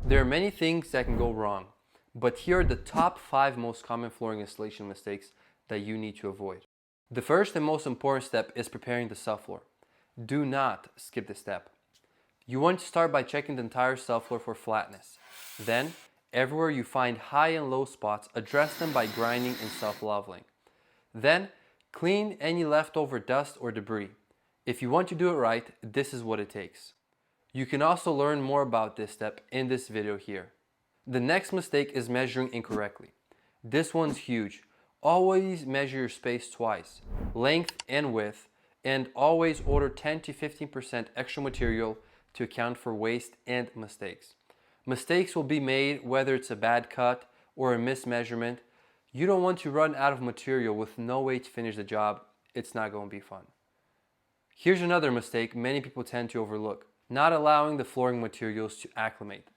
There are many things that can go wrong, but here are the top 5 most common flooring installation mistakes that you need to avoid. The first and most important step is preparing the subfloor. Do not skip this step. You want to start by checking the entire subfloor for flatness. Then, everywhere you find high and low spots, address them by grinding and self-leveling. Then, clean any leftover dust or debris. If you want to do it right, this is what it takes. You can also learn more about this step in this video here. The next mistake is measuring incorrectly. This one's huge. Always measure your space twice, length and width, and always order 10 to 15% extra material to account for waste and mistakes. Mistakes will be made whether it's a bad cut or a mismeasurement. You don't want to run out of material with no way to finish the job. It's not going to be fun. Here's another mistake many people tend to overlook: not allowing the flooring materials to acclimate.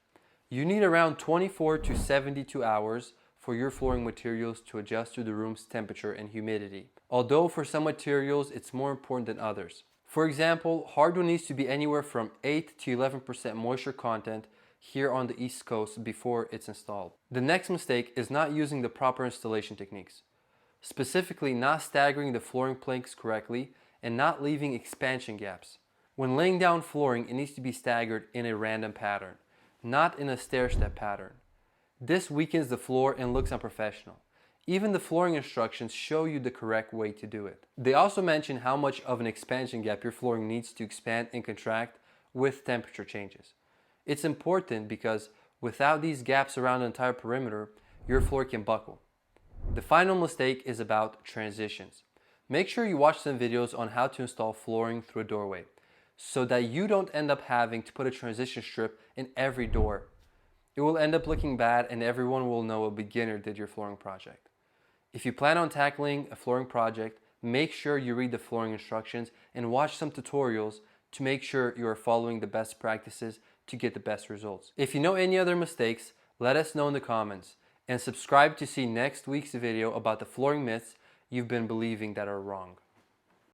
You need around 24 to 72 hours for your flooring materials to adjust to the room's temperature and humidity. Although for some materials it's more important than others. For example, hardwood needs to be anywhere from 8 to 11% moisture content here on the East Coast before it's installed. The next mistake is not using the proper installation techniques. Specifically, not staggering the flooring planks correctly and not leaving expansion gaps. When laying down flooring, it needs to be staggered in a random pattern, not in a stair-step pattern. This weakens the floor and looks unprofessional. Even the flooring instructions show you the correct way to do it. They also mention how much of an expansion gap your flooring needs to expand and contract with temperature changes. It's important because without these gaps around the entire perimeter, your floor can buckle. The final mistake is about transitions. Make sure you watch some videos on how to install flooring through a doorway, so that you don't end up having to put a transition strip in every door. It will end up looking bad and everyone will know a beginner did your flooring project. If you plan on tackling a flooring project, make sure you read the flooring instructions and watch some tutorials to make sure you are following the best practices to get the best results. If you know any other mistakes, let us know in the comments, and subscribe to see next week's video about the flooring myths you've been believing that are wrong.